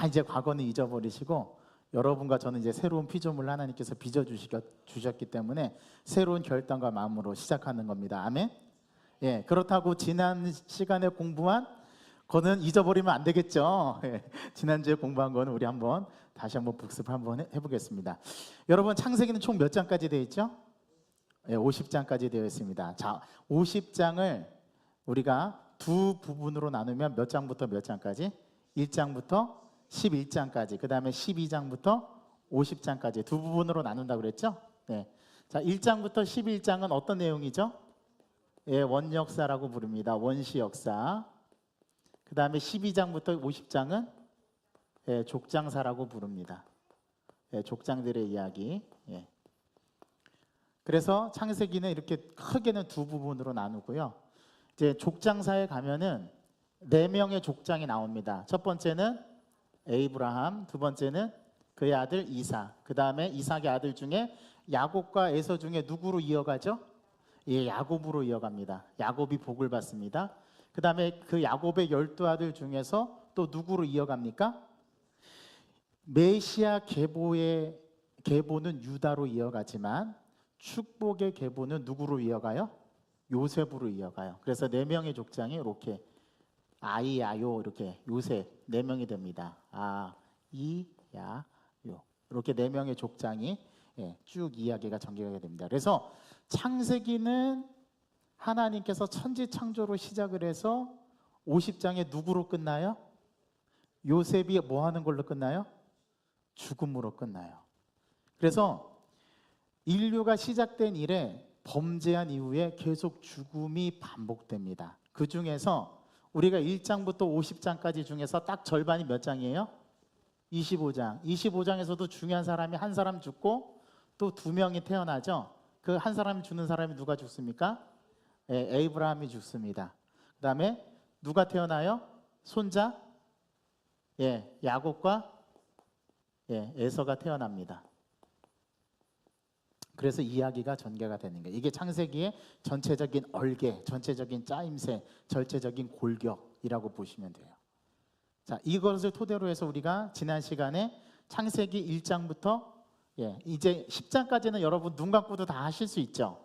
다 이제 과거는 잊어버리시고 여러분과 저는 이제 새로운 피조물을 하나님께서 주셨기 때문에 새로운 결단과 마음으로 시작하는 겁니다. 아멘. 예, 그렇다고 지난 시간에 공부한 거는 잊어버리면 안 되겠죠. 예, 지난주에 공부한 거는 우리 한번 다시 한번 복습 한번 해보겠습니다. 여러분, 창세기는 총 몇 장까지 되어 있죠? 예, 50장까지 되어 있습니다. 자, 50장을 우리가 두 부분으로 나누면 몇 장부터 몇 장까지? 1장부터 11장까지, 그 다음에 12장부터 50장까지 두 부분으로 나눈다고 그랬죠? 네. 자, 1장부터 11장은 어떤 내용이죠? 예, 원역사라고 부릅니다. 원시 역사. 그 다음에 12장부터 50장은 예, 족장사라고 부릅니다. 예, 족장들의 이야기. 예. 그래서 창세기는 이렇게 크게는 두 부분으로 나누고요. 이제 족장사에 가면은 4명의 족장이 나옵니다. 첫 번째는 에이브라함, 두 번째는 그의 아들 이삭, 그 다음에 이삭의 아들 중에 야곱과 에서 중에 누구로 이어가죠? 예, 야곱으로 이어갑니다. 야곱이 복을 받습니다. 그 다음에 그 야곱의 12아들 중에서 또 누구로 이어갑니까? 메시아 계보는 유다로 이어가지만 축복의 계보는 누구로 이어가요? 요셉으로 이어가요. 그래서 4명의 족장이 이렇게 아이, 야요 이렇게 요셉 4명이 됩니다. 아, 이, 야, 요 이렇게 4명의 족장이 예, 쭉 이야기가 전개가 됩니다. 그래서 창세기는 하나님께서 천지 창조로 시작을 해서 50장에 누구로 끝나요? 요셉이 뭐 하는 걸로 끝나요? 죽음으로 끝나요. 그래서 인류가 시작된 이래 범죄한 이후에 계속 죽음이 반복됩니다. 그 중에서 우리가 1장부터 50장까지 중에서 딱 절반이 몇 장이에요? 25장. 25장에서도 중요한 사람이 한 사람 죽고 또 2명이 태어나죠. 그 한 사람 죽는 사람이 누가 죽습니까? 예, 에이브라함이 죽습니다. 그 다음에 누가 태어나요? 손자? 예, 야곱과 예, 에서가 태어납니다. 그래서 이야기가 전개가 되는 거예요. 이게 창세기의 전체적인 얼개, 전체적인 짜임새, 전체적인 골격이라고 보시면 돼요. 자, 이것을 토대로 해서 우리가 지난 시간에 창세기 1장부터 예, 이제 10장까지는 여러분 눈 감고도 다 하실 수 있죠?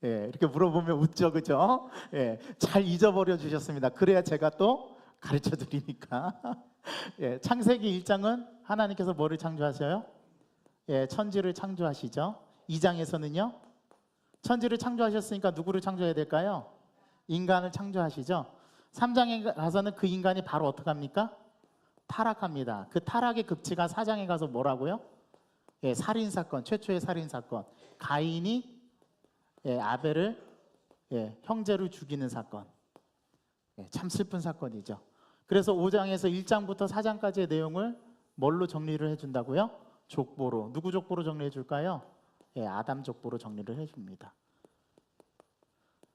예, 이렇게 물어보면 웃죠, 그죠? 예, 잘 잊어버려 주셨습니다. 그래야 제가 또 가르쳐 드리니까. 예, 창세기 1장은 하나님께서 뭐를 창조하셔요? 예, 천지를 창조하시죠. 2장에서는요, 천지를 창조하셨으니까 누구를 창조해야 될까요? 인간을 창조하시죠. 3장에 가서는 그 인간이 바로 어떻게 합니까? 타락합니다. 그 타락의 극치가 4장에 가서 뭐라고요? 예, 살인사건, 최초의 살인사건. 가인이 예, 아벨을 예, 형제를 죽이는 사건. 예, 참 슬픈 사건이죠. 그래서 5장에서 1장부터 4장까지의 내용을 뭘로 정리를 해준다고요? 족보로. 누구 족보로 정리해 줄까요? 예, 아담 족보로 정리를 해줍니다.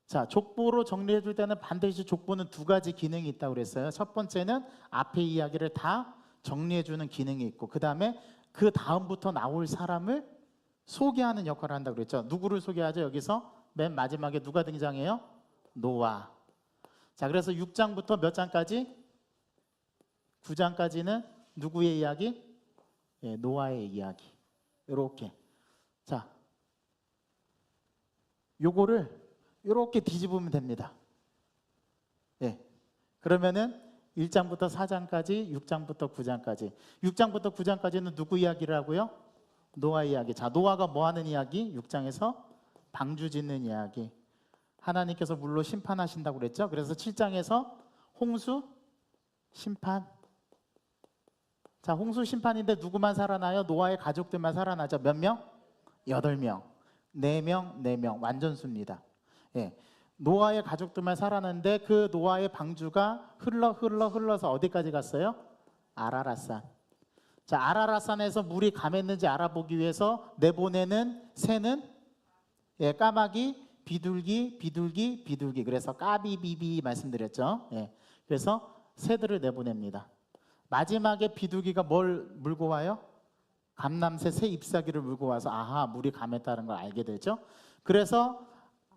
자, 족보로 정리해 줄 때는 반드시 족보는 2가지 기능이 있다고 그랬어요. 첫 번째는 앞에 이야기를 다 정리해 주는 기능이 있고, 그 다음에 그 다음부터 나올 사람을 소개하는 역할을 한다고 그랬죠. 누구를 소개하죠? 여기서 맨 마지막에 누가 등장해요? 노아. 자, 그래서 6장부터 몇 장까지? 9장까지는 누구의 이야기? 예, 노아의 이야기. 이렇게. 자, 요거를 이렇게 뒤집으면 됩니다. 예. 그러면은 1장부터 4장까지, 6장부터 9장까지. 6장부터 9장까지는 누구 이야기를 하고요? 노아 이야기. 자, 노아가 뭐 하는 이야기? 6장에서 방주 짓는 이야기. 하나님께서 물로 심판하신다고 그랬죠? 그래서 7장에서 홍수 심판. 자, 홍수 심판인데 누구만 살아나요? 노아의 가족들만 살아나죠. 몇 명? 8명. 4명, 4명. 완전수입니다. 예. 노아의 가족들만 살아났는데 그 노아의 방주가 흘러서 어디까지 갔어요? 아라랏산. 자, 아라랏산에서 물이 감했는지 알아보기 위해서 내보내는 새는 예, 까마귀, 비둘기. 그래서 까비비비 말씀드렸죠. 예. 그래서 새들을 내보냅니다. 마지막에 비둘기가 뭘 물고 와요? 감람새 새 잎사귀를 물고 와서 아하, 물이 감했다는 걸 알게 되죠. 그래서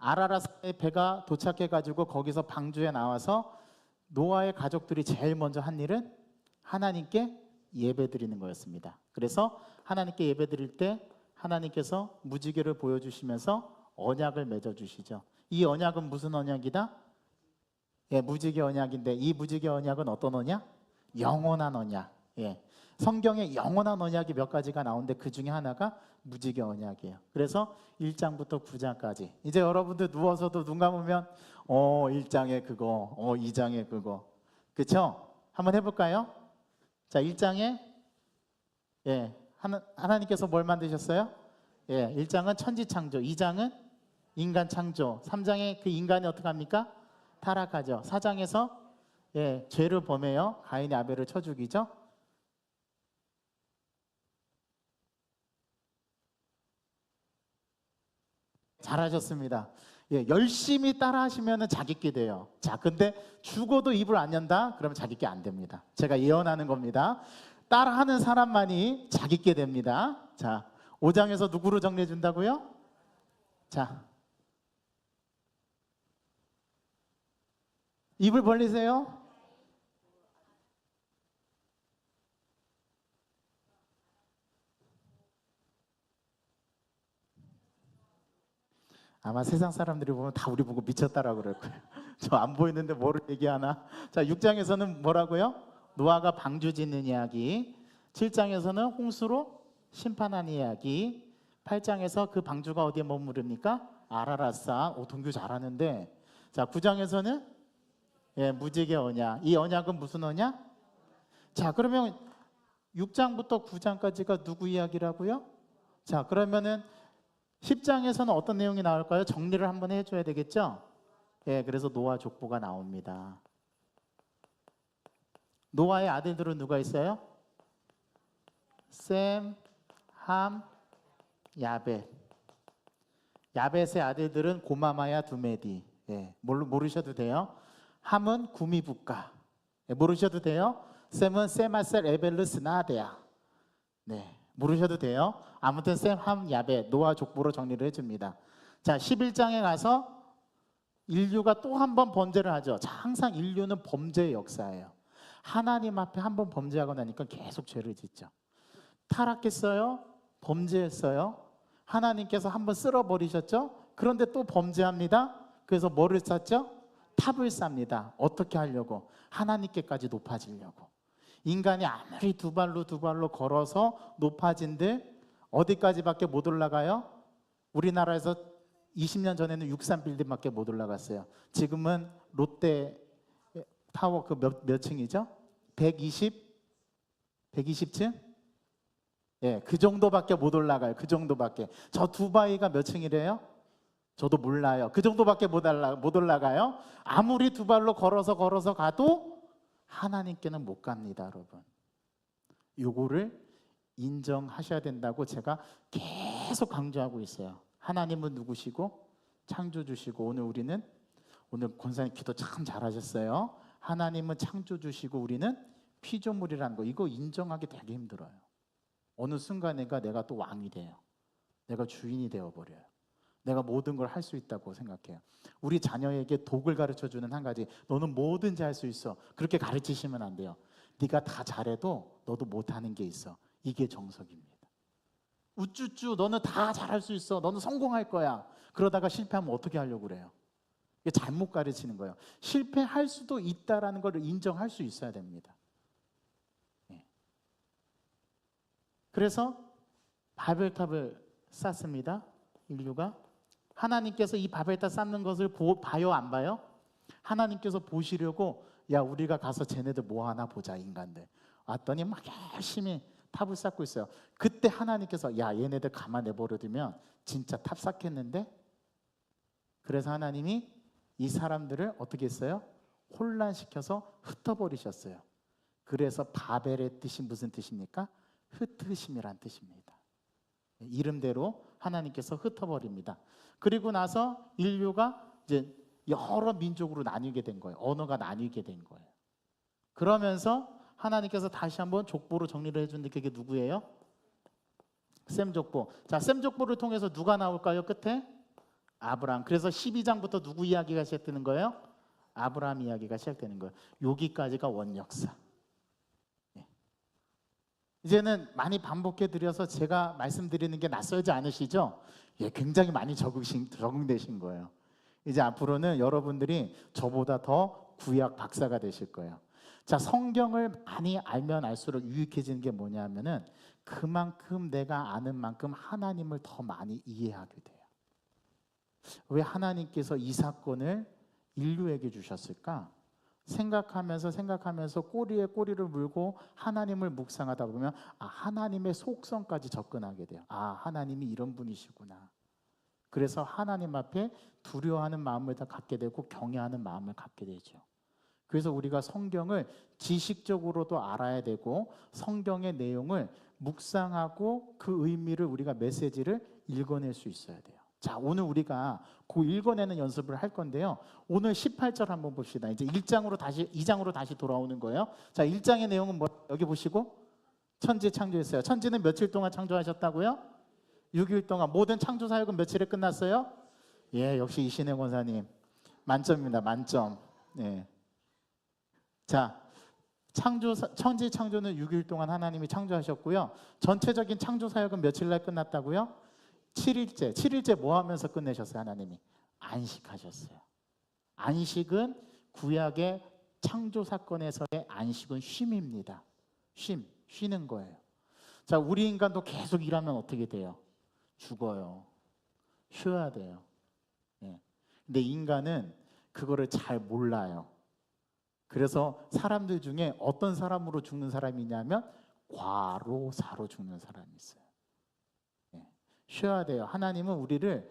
아라랏의 배가 도착해가지고 거기서 방주에 나와서 노아의 가족들이 제일 먼저 한 일은 하나님께 예배드리는 거였습니다. 그래서 하나님께 예배드릴 때 하나님께서 무지개를 보여주시면서 언약을 맺어주시죠. 이 언약은 무슨 언약이다? 예, 무지개 언약인데 이 무지개 언약은 어떤 언약? 영원한 언약. 예, 성경에 영원한 언약이 몇 가지가 나오는데 그 중에 하나가 무지개 언약이에요. 그래서 1장부터 9장까지 이제 여러분들 누워서도 눈 감으면 1장에 그거, 2장에 그거, 그렇죠? 한번 해볼까요? 자, 1장에 예, 하나님께서 뭘 만드셨어요? 예, 1장은 천지 창조, 2장은 인간 창조, 3장에 그 인간이 어떻게 합니까? 타락하죠. 4장에서 예, 죄를 범해요. 가인이 아벨을 쳐 죽이죠. 잘하셨습니다. 예, 열심히 따라하시면 자기께 돼요. 자, 근데 죽어도 입을 안 연다? 그러면 자기께 안 됩니다. 제가 예언하는 겁니다. 따라하는 사람만이 자기께 됩니다. 자, 5장에서 누구로 정리해 준다고요? 자, 입을 벌리세요. 아마 세상 사람들이 보면 다 우리 보고 미쳤다라고 그럴 거예요. 저 안 보이는데 뭐를 얘기하나? 자, 6장에서는 뭐라고요? 노아가 방주 짓는 이야기. 7장에서는 홍수로 심판하는 이야기. 8장에서 그 방주가 어디에 머무릅니까? 아라라사. 동규 잘하는데. 자, 9장에서는 예, 무지개 언약. 이 언약은 무슨 언약? 자, 그러면 6장부터 9장까지가 누구 이야기라고요? 자, 그러면은 10장에서는 어떤 내용이 나올까요? 정리를 한번 해줘야 되겠죠? 예, 그래서 노아 족보가 나옵니다. 노아의 아들들은 누가 있어요? 셈, 함, 야벳. 야벳의 아들들은 고마마야, 두메디. 예, 모르셔도 돼요. 함은 구미부가. 예, 모르셔도 돼요. 셈은 세마셀, 에벨르, 스나데야. 네, 모르셔도 돼요. 아무튼 셈, 함, 야벳, 노아 족보로 정리를 해줍니다. 자, 11장에 가서 인류가 또 한 번 범죄를 하죠. 자, 항상 인류는 범죄의 역사예요. 하나님 앞에 한 번 범죄하고 나니까 계속 죄를 짓죠. 타락했어요. 범죄했어요. 하나님께서 한 번 쓸어버리셨죠. 그런데 또 범죄합니다. 그래서 뭐를 쌓죠? 탑을 쌓습니다. 어떻게 하려고? 하나님께까지 높아지려고. 인간이 아무리 두 발로 걸어서 높아진들 어디까지밖에 못 올라가요? 우리나라에서 20년 전에는 63빌딩밖에 못 올라갔어요. 지금은 롯데 타워 그 몇 층이죠? 120층? 예, 그 정도밖에 못 올라가요. 그 정도밖에. 저 두바이가 몇 층이래요? 저도 몰라요. 그 정도밖에 못 올라가요. 아무리 두 발로 걸어서 가도 하나님께는 못 갑니다, 여러분. 요거를 인정하셔야 된다고 제가 계속 강조하고 있어요. 하나님은 누구시고 창조주시고 오늘 권사님 기도 참 잘하셨어요. 하나님은 창조주시고 우리는 피조물이라는 거 이거 인정하기 되게 힘들어요. 어느 순간에가 내가 또 왕이 돼요. 내가 주인이 되어버려요. 내가 모든 걸 할 수 있다고 생각해요. 우리 자녀에게 독을 가르쳐주는 한 가지, 너는 뭐든지 할 수 있어. 그렇게 가르치시면 안 돼요. 네가 다 잘해도 너도 못하는 게 있어. 이게 정석입니다. 우쭈쭈 너는 다 잘할 수 있어. 너는 성공할 거야. 그러다가 실패하면 어떻게 하려고 그래요? 이게 잘못 가르치는 거예요. 실패할 수도 있다라는 걸 인정할 수 있어야 됩니다. 네. 그래서 바벨탑을 쌓습니다. 인류가. 하나님께서 이 바벨탑 쌓는 것을 봐요, 안 봐요? 하나님께서 보시려고 야, 우리가 가서 쟤네들 뭐 하나 보자, 인간들. 왔더니 막 열심히 탑을 쌓고 있어요. 그때 하나님께서 야, 얘네들 가만 내버려두면 진짜 탑 쌓겠는데? 그래서 하나님이 이 사람들을 어떻게 했어요? 혼란시켜서 흩어버리셨어요. 그래서 바벨의 뜻이 무슨 뜻입니까? 흩으심이란 뜻입니다. 이름대로 하나님께서 흩어버립니다. 그리고 나서 인류가 이제 여러 민족으로 나뉘게 된 거예요. 언어가 나뉘게 된 거예요. 그러면서 하나님께서 다시 한번 족보로 정리를 해주는데 그게 누구예요? 셈 족보. 자, 셈 족보를 통해서 누가 나올까요? 끝에? 아브라함. 그래서 12장부터 누구 이야기가 시작되는 거예요? 아브라함 이야기가 시작되는 거예요. 여기까지가 원역사. 예. 이제는 많이 반복해 드려서 제가 말씀드리는 게 낯설지 않으시죠? 예, 굉장히 많이 적응되신 거예요. 이제 앞으로는 여러분들이 저보다 더 구약 박사가 되실 거예요. 자, 성경을 많이 알면 알수록 유익해지는 게 뭐냐면은 그만큼 내가 아는 만큼 하나님을 더 많이 이해하게 돼요. 왜 하나님께서 이 사건을 인류에게 주셨을까? 생각하면서 꼬리에 꼬리를 물고 하나님을 묵상하다 보면 하나님의 속성까지 접근하게 돼요. 하나님이 이런 분이시구나. 그래서 하나님 앞에 두려워하는 마음을 다 갖게 되고 경외하는 마음을 갖게 되죠. 그래서 우리가 성경을 지식적으로도 알아야 되고 성경의 내용을 묵상하고 그 의미를 우리가 메시지를 읽어낼 수 있어야 돼요. 자, 오늘 우리가 그 읽어내는 연습을 할 건데요. 오늘 18절 한번 봅시다. 이제 2장으로 다시 돌아오는 거예요. 자, 1장의 내용은 뭐 여기 보시고 천지 창조했어요. 천지는 며칠 동안 창조하셨다고요? 6일 동안. 모든 창조 사역은 며칠에 끝났어요? 예, 역시 이신혜 권사님 만점입니다. 만점. 예. 자, 천지 창조는 6일 동안 하나님이 창조하셨고요. 전체적인 창조 사역은 며칠 날 끝났다고요? 7일째 뭐 하면서 끝내셨어요? 하나님이 안식하셨어요. 안식은 구약의 창조 사건에서의 안식은 쉼입니다. 쉬는 거예요. 자, 우리 인간도 계속 일하면 어떻게 돼요? 죽어요. 쉬어야 돼요. 예. 근데 인간은 그거를 잘 몰라요. 그래서 사람들 중에 어떤 사람으로 죽는 사람이 있냐면 과로사로 죽는 사람이 있어요. 예. 쉬어야 돼요. 하나님은 우리를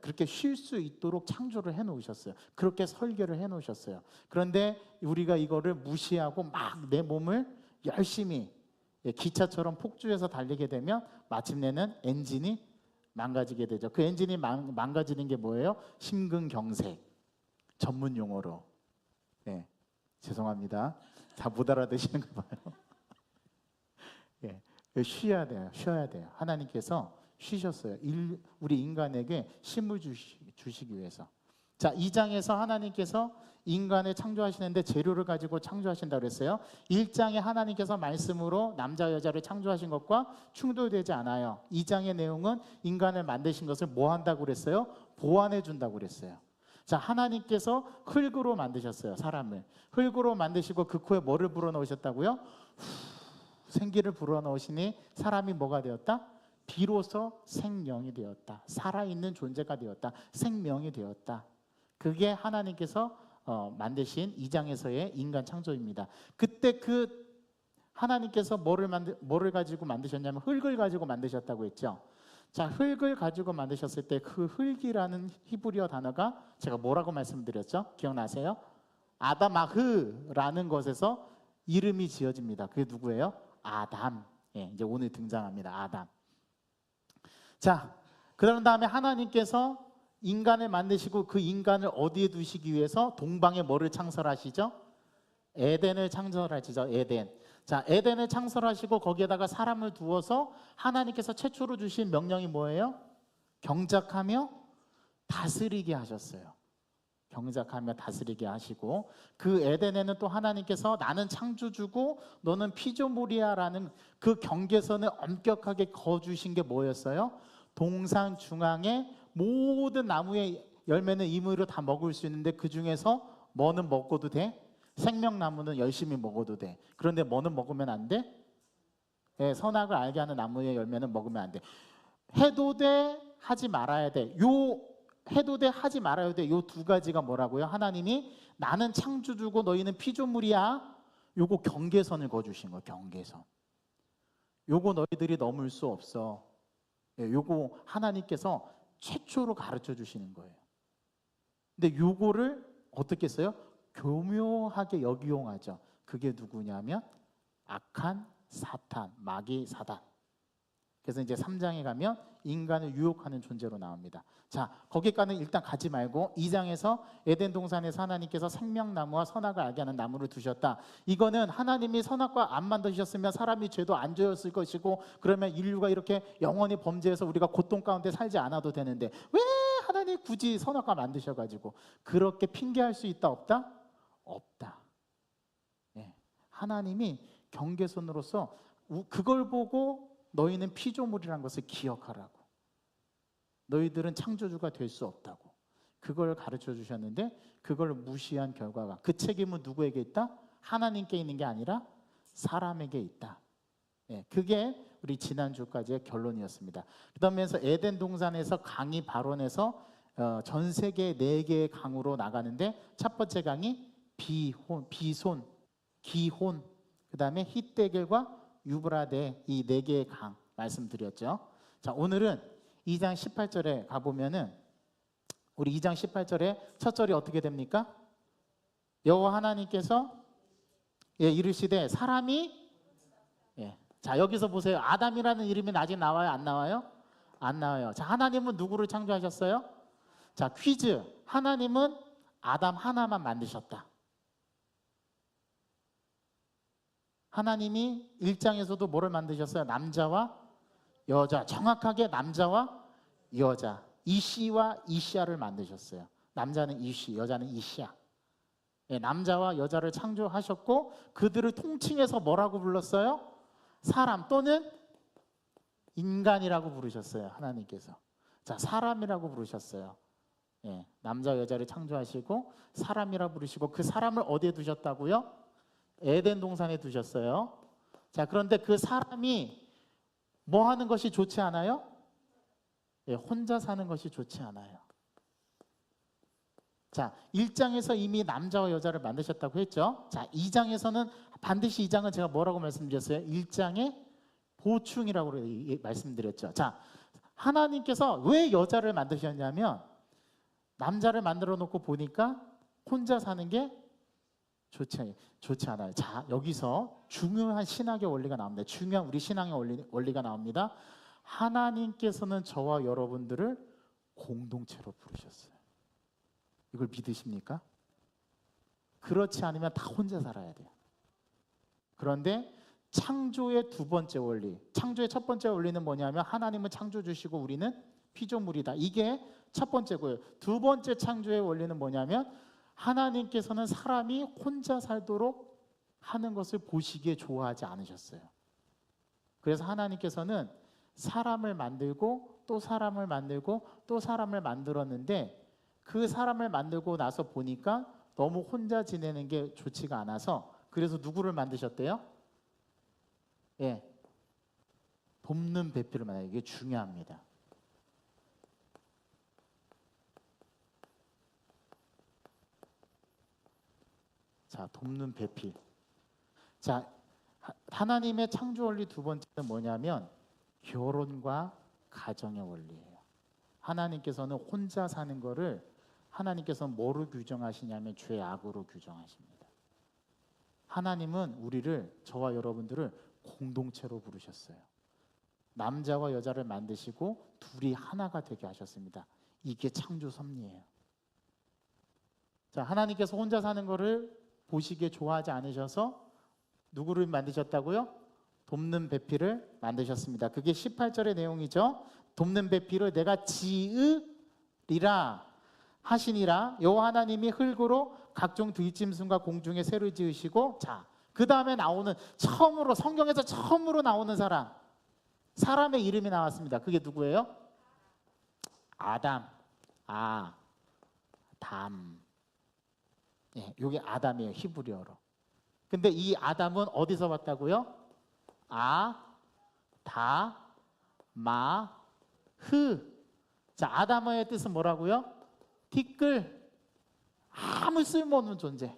그렇게 쉴 수 있도록 창조를 해놓으셨어요. 그렇게 설계를 해놓으셨어요. 그런데 우리가 이거를 무시하고 막 내 몸을 열심히 기차처럼 폭주해서 달리게 되면 마침내는 엔진이 망가지게 되죠. 그 엔진이 망가지는 게 뭐예요? 심근경색, 전문 용어로. 예, 죄송합니다. 다 못 알아듣시는 거 봐요. 예, 쉬어야 돼요. 하나님께서 쉬셨어요. 우리 인간에게 쉼을 주시기 위해서. 자, 2장에서 하나님께서 인간을 창조하시는데 재료를 가지고 창조하신다고 그랬어요. 1장에 하나님께서 말씀으로 남자 여자를 창조하신 것과 충돌되지 않아요. 2장의 내용은 인간을 만드신 것을 뭐 한다고 그랬어요? 보완해 준다고 그랬어요. 자, 하나님께서 흙으로 만드셨어요. 사람을 흙으로 만드시고 그 코에 뭐를 불어넣으셨다고요? 생기를 불어넣으시니 사람이 뭐가 되었다? 비로소 생명이 되었다. 살아있는 존재가 되었다. 생명이 되었다. 그게 하나님께서 만드신 2장에서의 인간 창조입니다. 그때 하나님께서 뭐를 가지고 만드셨냐면 흙을 가지고 만드셨다고 했죠. 자, 흙을 가지고 만드셨을 때 그 흙이라는 히브리어 단어가 제가 뭐라고 말씀드렸죠? 기억나세요? 아담아흐라는 것에서 이름이 지어집니다. 그게 누구예요? 아담. 예, 이제 오늘 등장합니다. 아담. 자, 그런 다음에 하나님께서 인간을 만드시고 그 인간을 어디에 두시기 위해서 동방에 뭐를 창설하시죠? 에덴을 창설하시죠. 에덴. 자, 에덴을 창설하시고 거기에다가 사람을 두어서 하나님께서 최초로 주신 명령이 뭐예요? 경작하며 다스리게 하셨어요. 경작하며 다스리게 하시고 그 에덴에는 또 하나님께서 나는 창조주고 너는 피조물이야라는 그 경계선을 엄격하게 거주신 게 뭐였어요? 동산 중앙에 모든 나무의 열매는 임의로 다 먹을 수 있는데 그 중에서 뭐는 먹어도 돼? 생명나무는 열심히 먹어도 돼. 그런데 뭐는 먹으면 안 돼? 네, 선악을 알게 하는 나무의 열매는 먹으면 안 돼. 해도 돼, 하지 말아야 돼. 해도 돼, 하지 말아야 돼. 요 두 가지가 뭐라고요? 하나님이 나는 창조주고 너희는 피조물이야. 요거 경계선을 거주신 거예요. 경계선. 요거 너희들이 넘을 수 없어. 요거 하나님께서 최초로 가르쳐 주시는 거예요. 근데 요거를 어떻게 써요? 교묘하게 역이용하죠. 그게 누구냐면 악한 사탄, 마귀 사단. 그래서 이제 3장에 가면 인간을 유혹하는 존재로 나옵니다. 자, 거기까지는 일단 가지 말고 2장에서 에덴 동산에서 하나님께서 생명나무와 선악을 알게 하는 나무를 두셨다. 이거는 하나님이 선악과 안 만드셨으면 사람이 죄도 안 지었을 것이고 그러면 인류가 이렇게 영원히 범죄해서 우리가 고통 가운데 살지 않아도 되는데 왜 하나님 굳이 선악과 만드셔가지고 그렇게 핑계할 수 있다 없다? 없다. 예. 하나님이 경계선으로서 그걸 보고 너희는 피조물이라는 것을 기억하라고. 너희들은 창조주가 될 수 없다고. 그걸 가르쳐 주셨는데 그걸 무시한 결과가, 그 책임은 누구에게 있다? 하나님께 있는 게 아니라 사람에게 있다. 예, 그게 우리 지난주까지의 결론이었습니다. 그러면서 에덴 동산에서 강이 발원해서 전 세계 4개의 강으로 나가는데, 첫 번째 강이 비손, 기혼, 그 다음에 히데겔과 유브라데, 이 4개의 강 말씀드렸죠. 자, 오늘은 2장 18절에 가보면은, 우리 2장 18절에 첫 절이 어떻게 됩니까? 여호와 하나님께서 이르시되 사람이, 자, 여기서 보세요. 아담이라는 이름이 아직 나와요? 안 나와요? 안 나와요. 자, 하나님은 누구를 창조하셨어요? 자, 퀴즈. 하나님은 아담 하나만 만드셨다. 하나님이 1장에서도 뭐를 만드셨어요? 남자와 여자. 정확하게 남자와 여자. 이씨와 이시아를 만드셨어요. 남자는 이씨, 여자는 이시아. 남자와 여자를 창조하셨고, 그들을 통칭해서 뭐라고 불렀어요? 사람 또는 인간이라고 부르셨어요. 하나님께서. 자, 사람이라고 부르셨어요. 남자 여자를 창조하시고 사람이라 부르시고, 그 사람을 어디에 두셨다고요? 에덴 동산에 두셨어요. 자, 그런데 그 사람이 뭐 하는 것이 좋지 않아요? 혼자 사는 것이 좋지 않아요. 자, 1장에서 이미 남자와 여자를 만드셨다고 했죠. 자, 2장에서는 반드시 2장은 제가 뭐라고 말씀드렸어요? 1장의 보충이라고 말씀드렸죠. 자, 하나님께서 왜 여자를 만드셨냐면, 남자를 만들어 놓고 보니까 혼자 사는 게 좋지 않아요. 자, 여기서 중요한 신학의 원리가 나옵니다. 중요한 우리 신앙의 원리가 나옵니다. 하나님께서는 저와 여러분들을 공동체로 부르셨어요. 이걸 믿으십니까? 그렇지 않으면 다 혼자 살아야 돼요. 그런데 창조의 두 번째 원리, 창조의 첫 번째 원리는 뭐냐면, 하나님은 창조주시고 우리는 피조물이다. 이게 첫 번째고요. 두 번째 창조의 원리는 뭐냐면, 하나님께서는 사람이 혼자 살도록 하는 것을 보시기에 좋아하지 않으셨어요. 그래서 하나님께서는 사람을 만들고 또 사람을 만들고 또 사람을 만들었는데, 그 사람을 만들고 나서 보니까 너무 혼자 지내는 게 좋지가 않아서, 그래서 누구를 만드셨대요? 돕는 배필을 만나요. 이게 중요합니다. 자, 돕는 배필. 자, 하나님의 창조 원리 두 번째는 뭐냐면 결혼과 가정의 원리예요. 하나님께서는 혼자 사는 거를, 하나님께서는 뭐로 규정하시냐면 죄악으로 규정하십니다. 하나님은 우리를, 저와 여러분들을 공동체로 부르셨어요. 남자와 여자를 만드시고 둘이 하나가 되게 하셨습니다. 이게 창조 섭리예요. 자, 하나님께서 혼자 사는 거를 보시기에 좋아하지 않으셔서 누구를 만드셨다고요? 돕는 배필을 만드셨습니다. 그게 18절의 내용이죠. 돕는 배필을 내가 지으리라 하시니라. 여호와 하나님이 흙으로 각종 들짐승과 공중의 새를 지으시고, 자, 그 다음에 나오는, 처음으로, 성경에서 처음으로 나오는 사람의 이름이 나왔습니다. 그게 누구예요? 아담. 담. 이게 아담이에요, 히브리어로. 근데 이 아담은 어디서 왔다고요? 자, 아담의 뜻은 뭐라고요? 티끌. 아무 쓸모없는 존재.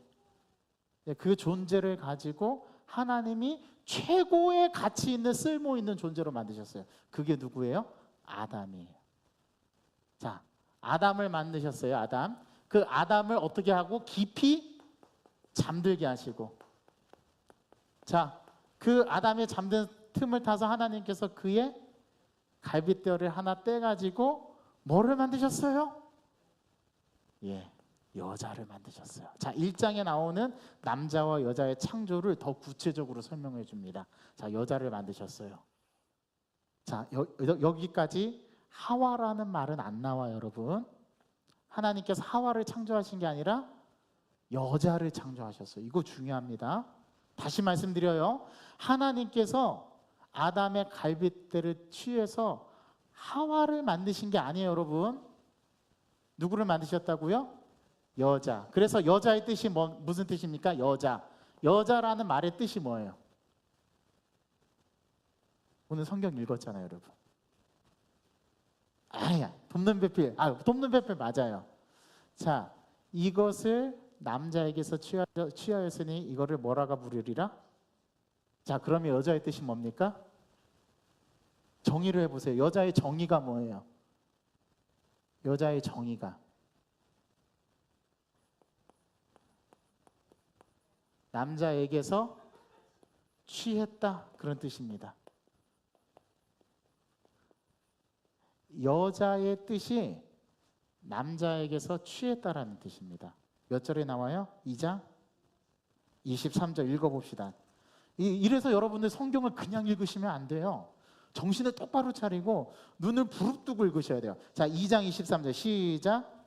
그 존재를 가지고 하나님이 최고의 가치 있는, 쓸모 있는 존재로 만드셨어요. 그게 누구예요? 아담이에요. 자, 아담을 만드셨어요. 아담. 그 아담을 어떻게 하고? 깊이 잠들게 하시고, 자, 그 아담의 잠든 틈을 타서 하나님께서 그의 갈빗뼈를 하나 떼가지고 뭐를 만드셨어요? 여자를 만드셨어요. 자, 1장에 나오는 남자와 여자의 창조를 더 구체적으로 설명해 줍니다. 자, 여자를 만드셨어요. 자, 여기까지 하와라는 말은 안 나와요, 여러분. 하나님께서 하와를 창조하신 게 아니라 여자를 창조하셨어요. 이거 중요합니다. 다시 말씀드려요. 하나님께서 아담의 갈빗대를 취해서 하와를 만드신 게 아니에요, 여러분. 누구를 만드셨다고요? 여자. 그래서 여자의 뜻이 무슨 뜻입니까? 여자. 여자라는 말의 뜻이 뭐예요? 오늘 성경 읽었잖아요, 여러분. 아니야, 돕는 배필. 돕는 배필 맞아요. 자, 이것을 남자에게서 취하였으니 이거를 뭐라가 부르리라? 자, 그러면 여자의 뜻이 뭡니까? 정의를 해보세요. 여자의 정의가 뭐예요? 여자의 정의가 남자에게서 취했다, 그런 뜻입니다. 여자의 뜻이 남자에게서 취했다라는 뜻입니다. 몇 절에 나와요? 2장 23절 읽어봅시다. 이래서 여러분들 성경을 그냥 읽으시면 안 돼요. 정신을 똑바로 차리고 눈을 부릅뜨고 읽으셔야 돼요. 자, 2장 23절 시작.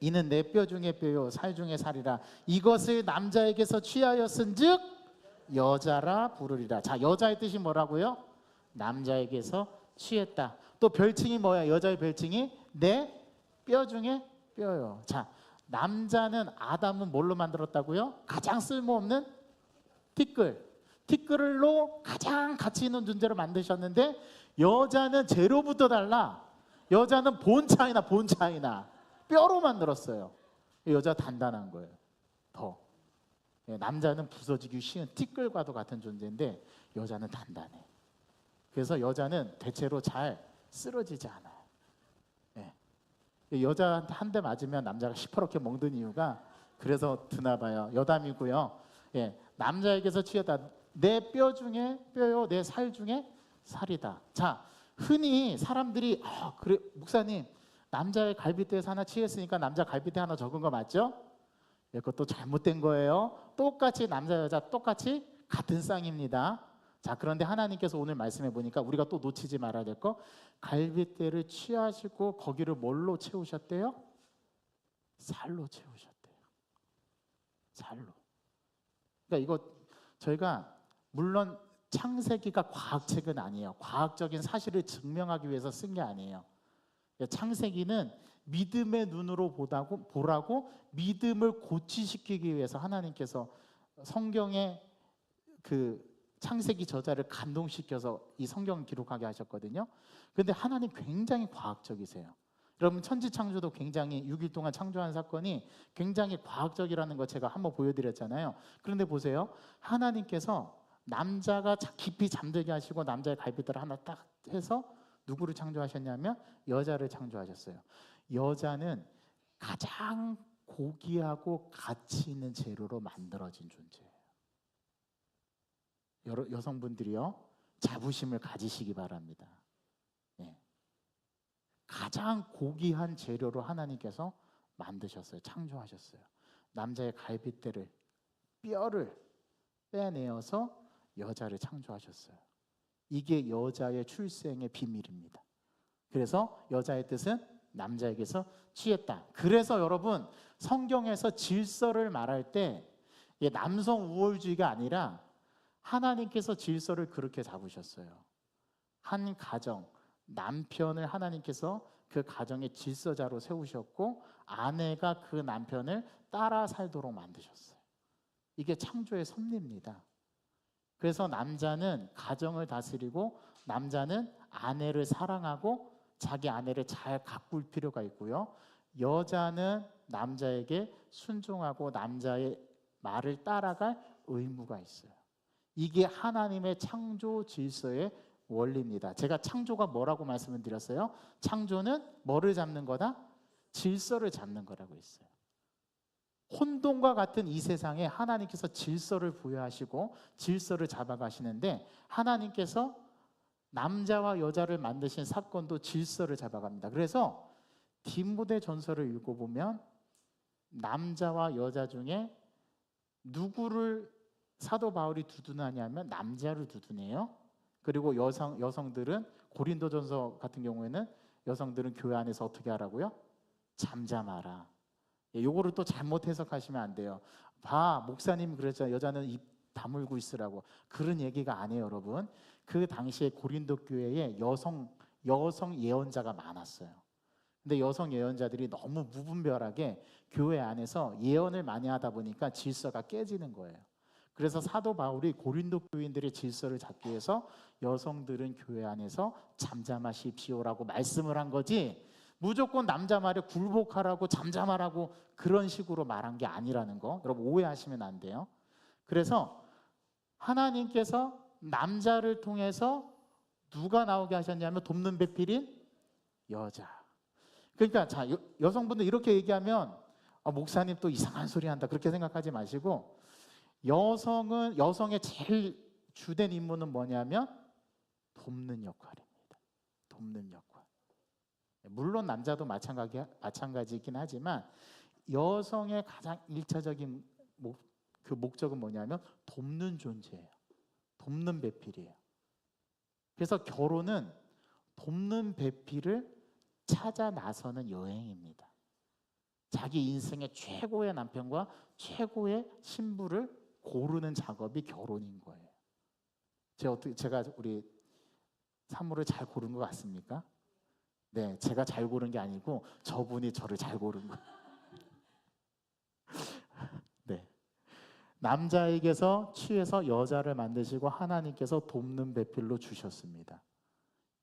이는 내 뼈 중에 뼈요 살 중에 살이라. 이것을 남자에게서 취하였은즉 여자라 부르리라. 자, 여자의 뜻이 뭐라고요? 남자에게서 취했다. 또 별칭이 뭐야? 여자의 별칭이 내 뼈 중에 뼈요. 자, 남자는 아담은 뭘로 만들었다고요? 가장 쓸모없는 티끌로 가장 가치 있는 존재로 만드셨는데, 여자는 재료부터 달라. 여자는 본 차이나 뼈로 만들었어요. 여자 단단한 거예요. 더. 남자는 부서지기 쉬운 티끌과도 같은 존재인데 여자는 단단해. 그래서 여자는 대체로 잘 쓰러지지 않아요. 여자 한 대 맞으면 남자가 시퍼렇게 멍든 이유가 그래서 드나 봐요. 여담이고요. 남자에게서 취했다. 내 뼈 중에 뼈요, 내 살 중에 살이다. 자, 흔히 사람들이 그래 목사님, 남자의 갈빗대에서 하나 취했으니까 남자 갈빗대 하나 적은 거 맞죠? 그것도 잘못된 거예요. 똑같이 남자 여자 똑같이 같은 쌍입니다. 자, 그런데 하나님께서 오늘 말씀해 보니까 우리가 또 놓치지 말아야 될 거, 갈빗대를 취하시고 거기를 뭘로 채우셨대요? 살로 채우셨대요. 살로. 그러니까 이거 저희가 물론 창세기가 과학책은 아니에요. 과학적인 사실을 증명하기 위해서 쓴 게 아니에요. 창세기는 믿음의 눈으로 보라고 믿음을 고취시키기 위해서 하나님께서 성경의 그 창세기 저자를 감동시켜서 이 성경을 기록하게 하셨거든요. 그런데 하나님 굉장히 과학적이세요. 여러분, 천지창조도 굉장히 6일 동안 창조한 사건이 굉장히 과학적이라는 거 제가 한번 보여드렸잖아요. 그런데 보세요. 하나님께서 남자가 깊이 잠들게 하시고 남자의 갈빗대를 하나 딱 해서 누구를 창조하셨냐면 여자를 창조하셨어요. 여자는 가장 고귀하고 가치 있는 재료로 만들어진 존재예요. 여성분들이요, 자부심을 가지시기 바랍니다. 가장 고귀한 재료로 하나님께서 만드셨어요. 창조하셨어요. 남자의 갈빗대를, 뼈를 빼내어서 여자를 창조하셨어요. 이게 여자의 출생의 비밀입니다. 그래서 여자의 뜻은 남자에게서 취했다. 그래서 여러분, 성경에서 질서를 말할 때 남성 우월주의가 아니라 하나님께서 질서를 그렇게 잡으셨어요. 한 가정, 남편을 하나님께서 그 가정의 질서자로 세우셨고 아내가 그 남편을 따라 살도록 만드셨어요. 이게 창조의 섭리입니다. 그래서 남자는 가정을 다스리고 남자는 아내를 사랑하고 자기 아내를 잘 가꿀 필요가 있고요. 여자는 남자에게 순종하고 남자의 말을 따라갈 의무가 있어요. 이게 하나님의 창조 질서의 원리입니다. 제가 창조가 뭐라고 말씀을 드렸어요? 창조는 뭐를 잡는 거다? 질서를 잡는 거라고 했어요. 혼돈과 같은 이 세상에 하나님께서 질서를 부여하시고 질서를 잡아가시는데, 하나님께서 남자와 여자를 만드신 사건도 질서를 잡아갑니다. 그래서 디모데 전서를 읽어보면 남자와 여자 중에 누구를 사도 바울이 두둔하냐면 남자를 두둔해요. 그리고 여성들은, 고린도전서 같은 경우에는 여성들은 교회 안에서 어떻게 하라고요? 잠잠하라. 요거를 또 잘못 해석하시면 안 돼요. 봐, 목사님 그랬잖아요. 여자는 입 다물고 있으라고. 그런 얘기가 아니에요, 여러분. 그 당시에 고린도 교회에 여성 예언자가 많았어요. 근데 여성 예언자들이 너무 무분별하게 교회 안에서 예언을 많이 하다 보니까 질서가 깨지는 거예요. 그래서 사도 바울이 고린도 교인들의 질서를 잡기 위해서 여성들은 교회 안에서 잠잠하십시오라고 말씀을 한 거지, 무조건 남자 말에 굴복하라고 잠잠하라고 그런 식으로 말한 게 아니라는 거 여러분 오해하시면 안 돼요. 그래서 하나님께서 남자를 통해서 누가 나오게 하셨냐면 돕는 배필인 여자. 그러니까 자, 여성분들 이렇게 얘기하면 목사님 또 이상한 소리 한다 그렇게 생각하지 마시고, 여성의 제일 주된 임무는 뭐냐면 돕는 역할입니다. 돕는 역할. 물론 남자도 마찬가지이긴 하지만 여성의 가장 일차적인 그 목적은 뭐냐면 돕는 존재예요. 돕는 배필이에요. 그래서 결혼은 돕는 배필을 찾아 나서는 여행입니다. 자기 인생의 최고의 남편과 최고의 신부를 고르는 작업이 결혼인 거예요. 제가 우리 사모를 잘 고른 것 같습니까? 네, 제가 잘 고른 게 아니고 저분이 저를 잘 고른 거예요. 네, 남자에게서 취해서 여자를 만드시고 하나님께서 돕는 배필로 주셨습니다.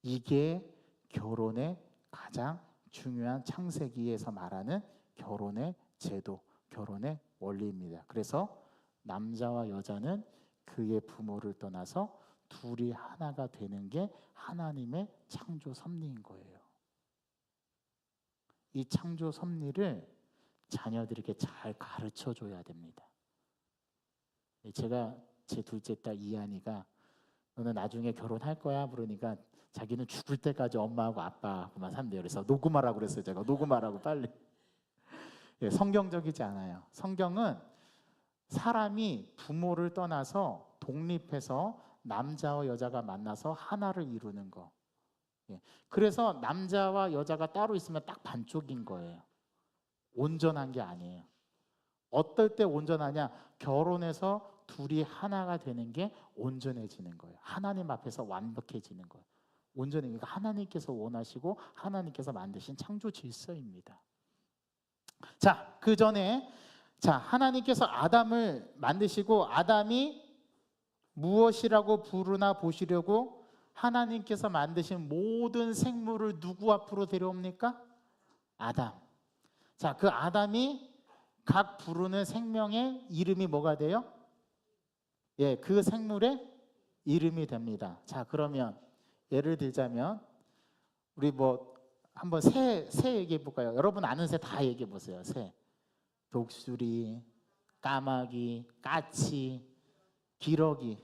이게 결혼의 가장 중요한 창세기에서 말하는 결혼의 제도, 결혼의 원리입니다. 그래서 남자와 여자는 그의 부모를 떠나서 둘이 하나가 되는 게 하나님의 창조 섭리인 거예요. 이 창조 섭리를 자녀들에게 잘 가르쳐 줘야 됩니다. 제가 제 둘째 딸 이한이가 너는 나중에 결혼할 거야? 그러니까 자기는 죽을 때까지 엄마하고 아빠하고만 산대요. 그래서 녹음하라고 그랬어요. 제가 녹음하라고 빨리. 성경적이지 않아요. 성경은 사람이 부모를 떠나서 독립해서 남자와 여자가 만나서 하나를 이루는 거. 그래서 남자와 여자가 따로 있으면 딱 반쪽인 거예요. 온전한 게 아니에요. 어떨 때 온전하냐? 결혼해서 둘이 하나가 되는 게 온전해지는 거예요. 하나님 앞에서 완벽해지는 거예요. 온전해지니까 하나님께서 원하시고 하나님께서 만드신 창조 질서입니다. 자, 그 전에 하나님께서 아담을 만드시고 아담이 무엇이라고 부르나 보시려고 하나님께서 만드신 모든 생물을 누구 앞으로 데려옵니까? 아담. 자, 그 아담이 각 부르는 생명의 이름이 뭐가 돼요? 그 생물의 이름이 됩니다. 자, 그러면 예를 들자면 우리 한번 새 얘기해 볼까요? 여러분 아는 새 다 얘기해 보세요. 새. 독수리, 까마귀, 까치, 기러기.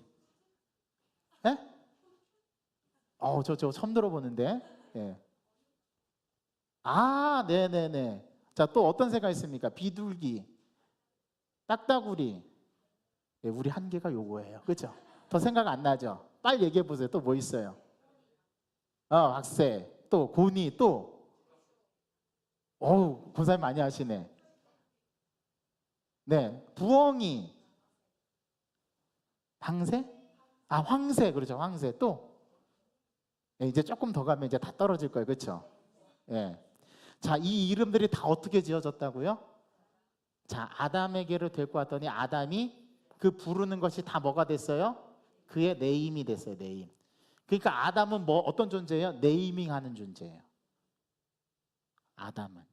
예? 저 처음 들어보는데. 예. 아, 네네네. 자, 또 어떤 새가 있습니까? 비둘기, 딱따구리. 우리 한계가 요거예요. 그렇죠? 더 생각 안 나죠? 빨리 얘기해 보세요. 또 뭐 있어요? 박새, 또 고니, 또 권사님 많이 하시네. 네, 부엉이, 방새? 황새, 그렇죠. 황새. 또 이제 조금 더 가면 이제 다 떨어질 거예요. 그렇죠? 자, 이 이름들이 다 어떻게 지어졌다고요? 자, 아담에게로 데리고 왔더니 아담이 그 부르는 것이 다 뭐가 됐어요? 그의 네임이 됐어요. 네임. 그러니까 아담은 어떤 존재예요? 네이밍하는 존재예요. 아담은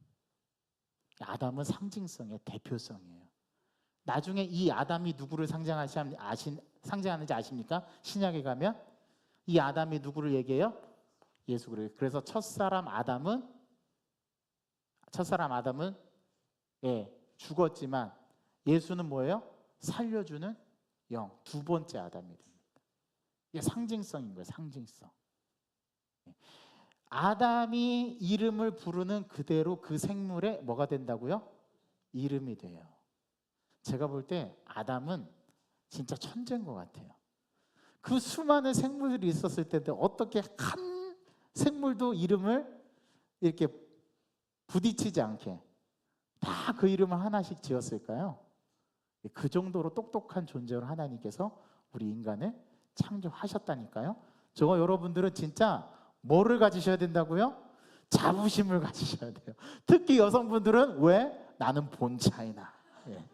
상징성의 대표성이에요. 나중에 이 아담이 누구를 상징하는지 아십니까? 신약에 가면 이 아담이 누구를 얘기해요? 예수 그리스도. 그래서 첫사람 아담은 죽었지만 예수는 뭐예요? 살려주는 영, 두 번째 아담이 됩니다. 이게 상징성인 거예요. 상징성. 아담이 이름을 부르는 그대로 그 생물에 뭐가 된다고요? 이름이 돼요. 제가 볼 때 아담은 진짜 천재인 것 같아요. 그 수많은 생물들이 있었을 텐데 어떻게 한 생물도 이름을 이렇게 부딪히지 않게 다 그 이름을 하나씩 지었을까요? 그 정도로 똑똑한 존재로 하나님께서 우리 인간을 창조하셨다니까요. 저와 여러분들은 진짜 뭐를 가지셔야 된다고요? 자부심을 가지셔야 돼요. 특히 여성분들은 왜? 나는 본차이나. 예.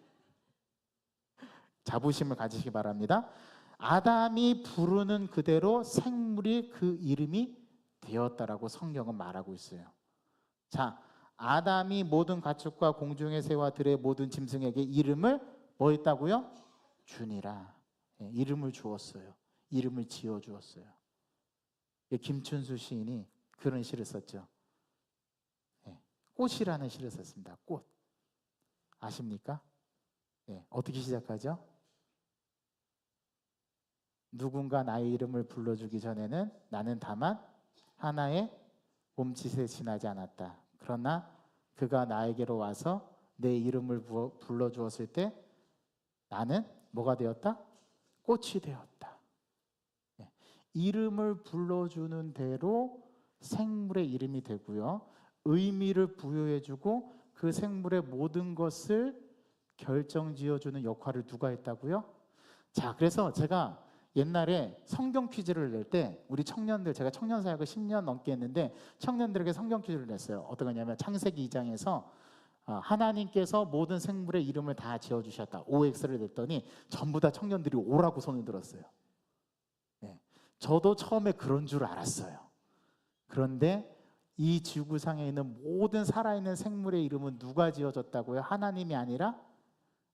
자부심을 가지시기 바랍니다. 아담이 부르는 그대로 생물이 그 이름이 되었다라고 성경은 말하고 있어요. 자, 아담이 모든 가축과 공중의 새와 들의 모든 짐승에게 이름을 뭐 했다고요? 주니라. 예, 이름을 주었어요. 이름을 지어 주었어요. 예, 김춘수 시인이 그런 시를 썼죠. 예, 꽃이라는 시를 썼습니다. 꽃. 아십니까? 예, 어떻게 시작하죠? 누군가 나의 이름을 불러주기 전에는 나는 다만 하나의 몸짓에 지나지 않았다. 그러나 그가 나에게로 와서 내 이름을 불러주었을 때 나는 뭐가 되었다? 꽃이 되었다. 예. 이름을 불러주는 대로 생물의 이름이 되고요. 의미를 부여해주고 그 생물의 모든 것을 결정지어주는 역할을 누가 했다고요? 자, 그래서 제가 옛날에 성경 퀴즈를 낼 때 우리 청년들, 제가 청년 사역을 10년 넘게 했는데 청년들에게 성경 퀴즈를 냈어요. 어떤 거냐면 창세기 2장에서 하나님께서 모든 생물의 이름을 다 지어주셨다. OX를 냈더니 전부 다 청년들이 O라고 손을 들었어요. 네. 저도 처음에 그런 줄 알았어요. 그런데 이 지구상에 있는 모든 살아있는 생물의 이름은 누가 지어줬다고요? 하나님이 아니라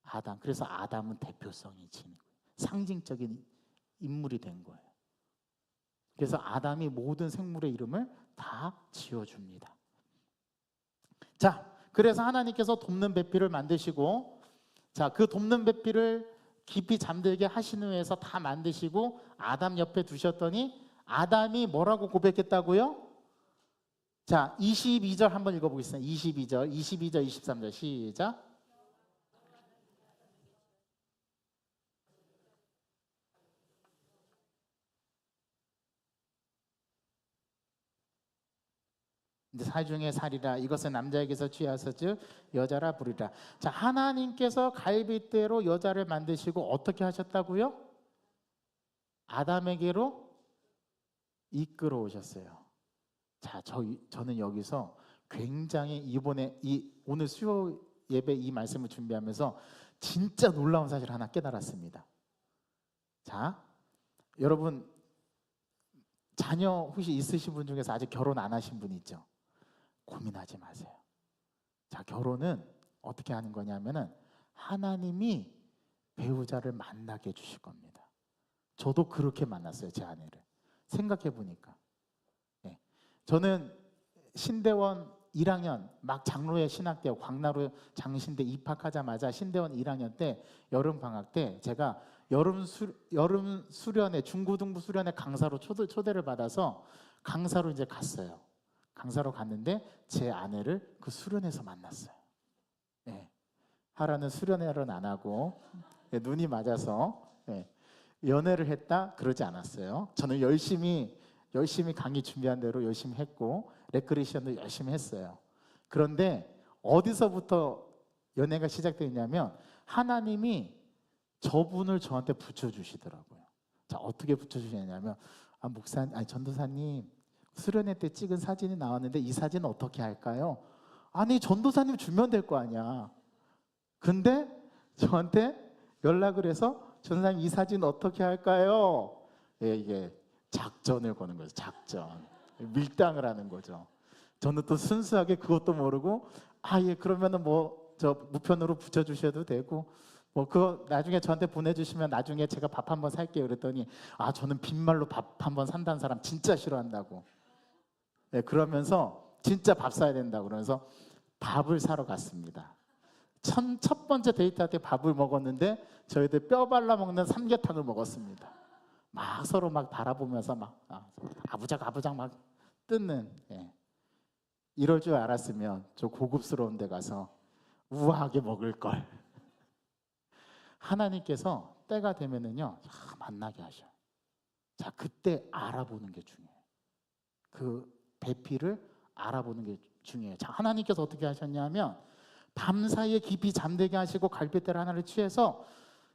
아담. 그래서 아담은 대표성이 지는 거예요. 상징적인 인물이 된 거예요. 그래서 아담이 모든 생물의 이름을 다 지어줍니다. 자, 그래서 하나님께서 돕는 배필을 만드시고, 자, 그 돕는 배필을 깊이 잠들게 하신 후에서 다 만드시고 아담 옆에 두셨더니 아담이 뭐라고 고백했다고요? 자, 22절 한번 읽어보겠습니다. 22절, 23절 시작. 살 중에 살이라 이것은 남자에게서 취하서 즉 여자라 부르리라. 자, 하나님께서 갈빗대로 여자를 만드시고 어떻게 하셨다고요? 아담에게로 이끌어 오셨어요. 자, 저는 여기서 굉장히 이번에 오늘 수요 예배 이 말씀을 준비하면서 진짜 놀라운 사실 하나 깨달았습니다. 자, 여러분 자녀 혹시 있으신 분 중에서 아직 결혼 안 하신 분 있죠? 고민하지 마세요. 자, 결혼은 어떻게 하는 거냐면은 하나님이 배우자를 만나게 해주실 겁니다. 저도 그렇게 만났어요, 제 아내를. 생각해 보니까. 네. 저는 신대원 1학년 막 장로회 신학대 광나루 장신대 입학하자마자 신대원 1학년 때 여름 방학 때 제가 여름 수련회 중고등부 수련회 강사로 초대를 받아서 강사로 이제 갔어요. 강사로 갔는데 제 아내를 그 수련회에서 만났어요. 네. 하라는 수련회를 안 하고 네, 눈이 맞아서 네. 연애를 했다 그러지 않았어요. 저는 열심히 강의 준비한 대로 열심히 했고 레크레이션도 열심히 했어요. 그런데 어디서부터 연애가 시작되냐면 하나님이 저분을 저한테 붙여주시더라고요. 자, 어떻게 붙여주시냐면 전도사님 수련회 때 찍은 사진이 나왔는데 이 사진은 어떻게 할까요? 아니 전도사님 주면 될 거 아니야. 근데 저한테 연락을 해서 전도사님 이 사진 어떻게 할까요? 예, 이게 작전을 거는 거죠. 작전. 밀당을 하는 거죠. 저는 또 순수하게 그것도 모르고 예 그러면은 저 무편으로 붙여주셔도 되고 그거 나중에 저한테 보내주시면 나중에 제가 밥 한번 살게요. 그랬더니 저는 빈말로 밥 한번 산다는 사람 진짜 싫어한다고. 네, 그러면서 진짜 밥 사야 된다고 그러면서 밥을 사러 갔습니다. 첫 번째 데이트할 때 밥을 먹었는데 저희들 뼈 발라 먹는 삼계탕을 먹었습니다. 막 서로 막 바라보면서 막 아부작 막 뜯는. 예. 이럴 줄 알았으면 저 고급스러운 데 가서 우아하게 먹을 걸. 하나님께서 때가 되면은요 만나게 하셔. 자, 그때 알아보는 게 중요해요. 그 배필을 알아보는 게 중요해요. 자, 하나님께서 어떻게 하셨냐면 밤사이에 깊이 잠들게 하시고 갈빗대를 하나를 취해서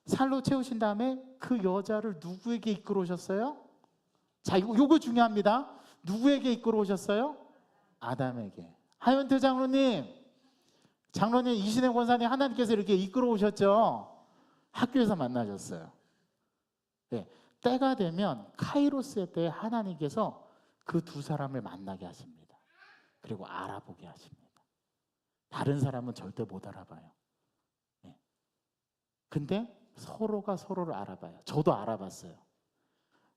살로 채우신 다음에 그 여자를 누구에게 이끌어 오셨어요? 자, 요거 중요합니다. 누구에게 이끌어 오셨어요? 아담에게. 하윤태 장로님, 이신혜 권사님, 하나님께서 이렇게 이끌어 오셨죠? 학교에서 만나셨어요. 네, 때가 되면 카이로스의 때에 하나님께서 그 두 사람을 만나게 하십니다. 그리고 알아보게 하십니다. 다른 사람은 절대 못 알아봐요. 네. 근데 서로가 서로를 알아봐요. 저도 알아봤어요.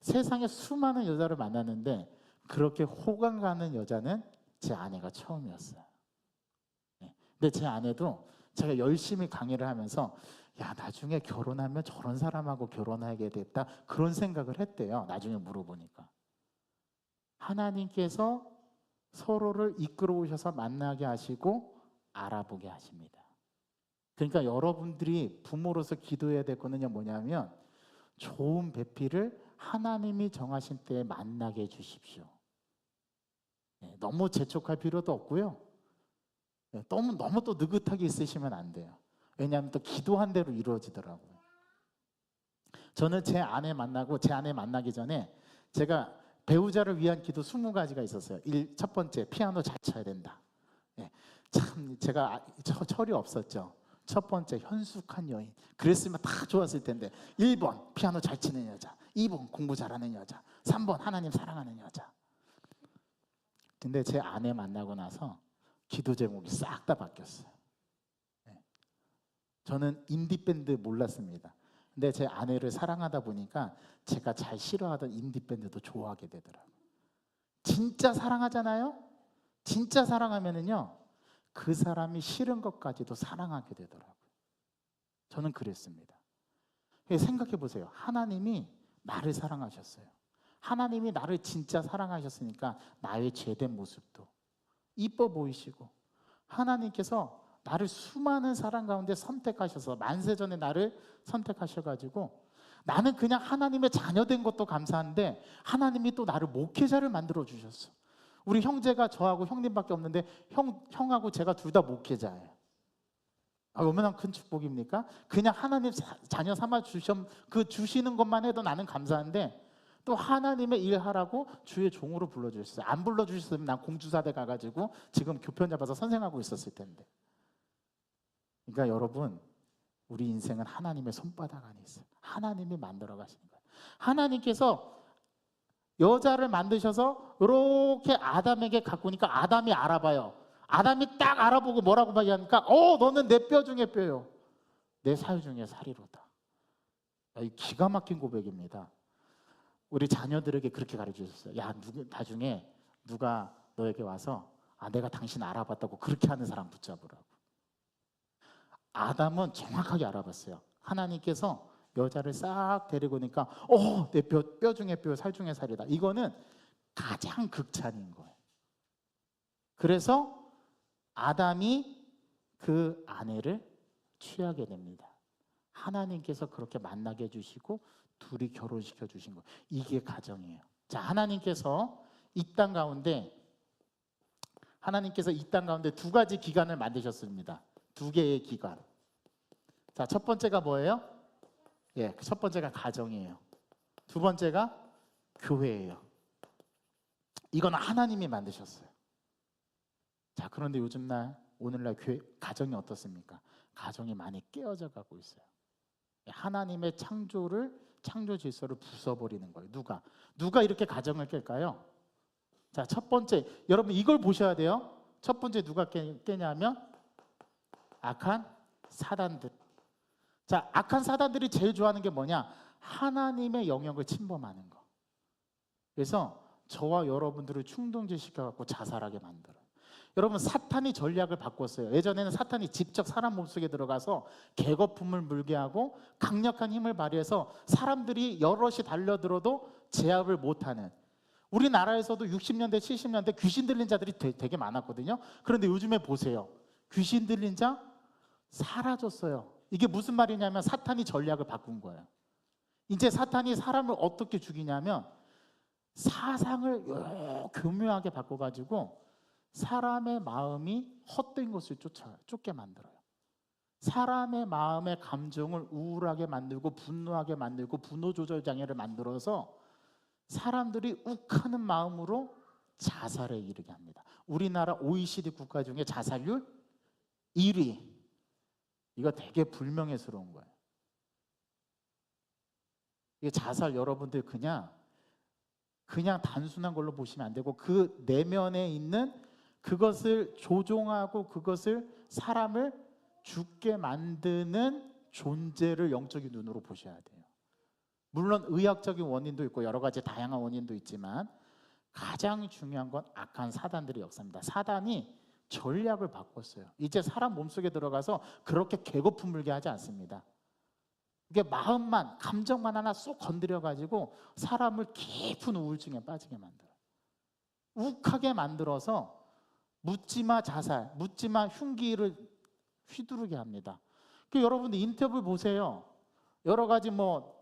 세상에 수많은 여자를 만났는데 그렇게 호감 가는 여자는 제 아내가 처음이었어요. 네. 근데 제 아내도 제가 열심히 강의를 하면서 야, 나중에 결혼하면 저런 사람하고 결혼하게 됐다, 그런 생각을 했대요. 나중에 물어보니까. 하나님께서 서로를 이끌어 오셔서 만나게 하시고 알아보게 하십니다. 그러니까 여러분들이 부모로서 기도해야 될 거는요, 뭐냐면 좋은 배필을 하나님이 정하신 때에 만나게 해 주십시오. 네, 너무 재촉할 필요도 없고요. 네, 너무 또 느긋하게 있으시면 안 돼요. 왜냐하면 또 기도한 대로 이루어지더라고요. 저는 제 아내 만나기 전에 제가 배우자를 위한 기도 20가지가 있었어요. 첫 번째, 피아노 잘 쳐야 된다. 네, 참 제가 철이 없었죠. 첫 번째, 현숙한 여인. 그랬으면 다 좋았을 텐데. 1번, 피아노 잘 치는 여자. 2번, 공부 잘하는 여자. 3번, 하나님 사랑하는 여자. 근데 제 아내 만나고 나서 기도 제목이 싹 다 바뀌었어요. 네. 저는 인디밴드 몰랐습니다. 근데 제 아내를 사랑하다 보니까 제가 잘 싫어하던 인디밴드도 좋아하게 되더라고요. 진짜 사랑하잖아요? 진짜 사랑하면은요, 그 사람이 싫은 것까지도 사랑하게 되더라고요. 저는 그랬습니다. 생각해 보세요. 하나님이 나를 사랑하셨어요. 하나님이 나를 진짜 사랑하셨으니까 나의 죄된 모습도 이뻐 보이시고, 하나님께서 나를 수많은 사람 가운데 선택하셔서 만세전에 나를 선택하셔가지고 나는 그냥 하나님의 자녀된 것도 감사한데 하나님이 또 나를 목회자를 만들어 주셨어. 우리 형제가 저하고 형님밖에 없는데 형하고 제가 둘 다 목회자예요. 얼마나 큰 축복입니까? 그냥 하나님 자녀 삼아 주시는 것만 해도 나는 감사한데 또 하나님의 일하라고 주의 종으로 불러주셨어요. 안 불러주셨으면 난 공주사대 가가지고 지금 교편 잡아서 선생하고 있었을 텐데. 그러니까 여러분, 우리 인생은 하나님의 손바닥 안에 있어요. 하나님이 만들어 가시는 거예요. 하나님께서 여자를 만드셔서 이렇게 아담에게 갖고 오니까 아담이 알아봐요. 아담이 딱 알아보고 뭐라고 말하니까 너는 내 뼈 중에 뼈요, 내 살 중에 살이로다. 이 기가 막힌 고백입니다. 우리 자녀들에게 그렇게 가르쳐 주셨어요. 야, 나중에 누가 너에게 와서 내가 당신 알아봤다고 그렇게 하는 사람 붙잡으라고. 아담은 정확하게 알아봤어요. 하나님께서 여자를 싹 데리고 오니까 내 뼈 중에 뼈, 살 중에 살이다. 이거는 가장 극찬인 거예요. 그래서 아담이 그 아내를 취하게 됩니다. 하나님께서 그렇게 만나게 해주시고 둘이 결혼시켜 주신 거예요. 이게 가정이에요. 자, 하나님께서 이 땅 가운데 두 가지 기관을 만드셨습니다. 두 개의 기관. 자, 첫 번째가 뭐예요? 첫 번째가 가정이에요. 두 번째가 교회예요. 이건 하나님이 만드셨어요. 자, 그런데 오늘날 교회 가정이 어떻습니까? 가정이 많이 깨어져 가고 있어요. 하나님의 창조 질서를 부숴버리는 거예요. 누가 이렇게 가정을 깰까요? 자, 첫 번째, 여러분 이걸 보셔야 돼요. 첫 번째 누가 깨냐면 악한 사단들. 자, 악한 사단들이 제일 좋아하는 게 뭐냐? 하나님의 영역을 침범하는 거. 그래서 저와 여러분들을 충동질 시켜갖고 자살하게 만들어요. 여러분, 사탄이 전략을 바꿨어요. 예전에는 사탄이 직접 사람 몸속에 들어가서 개거품을 물게 하고 강력한 힘을 발휘해서 사람들이 여럿이 달려들어도 제압을 못하는, 우리나라에서도 60년대 70년대 귀신 들린 자들이 되게 많았거든요. 그런데 요즘에 보세요. 귀신 들린 자 사라졌어요. 이게 무슨 말이냐면 사탄이 전략을 바꾼 거예요. 이제 사탄이 사람을 어떻게 죽이냐면 사상을 교묘하게 바꿔가지고 사람의 마음이 헛된 것을 쫓게 만들어요. 사람의 마음의 감정을 우울하게 만들고 분노하게 만들고 분노 조절 장애를 만들어서 사람들이 욱하는 마음으로 자살에 이르게 합니다. 우리나라 OECD 국가 중에 자살률 1위. 이거 되게 불명예스러운 거예요. 이게 자살 여러분들 그냥 단순한 걸로 보시면 안 되고 그 내면에 있는 그것을 조종하고 그것을 사람을 죽게 만드는 존재를 영적인 눈으로 보셔야 돼요. 물론 의학적인 원인도 있고 여러 가지 다양한 원인도 있지만 가장 중요한 건 악한 사단들의 역사입니다. 사단이 전략을 바꿨어요. 이제 사람 몸속에 들어가서 그렇게 개고품 물게 하지 않습니다. 이게 마음만, 감정만 하나 쏙 건드려가지고 사람을 깊은 우울증에 빠지게 만들어요. 욱하게 만들어서 묻지마 자살, 묻지마 흉기를 휘두르게 합니다. 여러분들 인터뷰 보세요. 여러 가지 뭐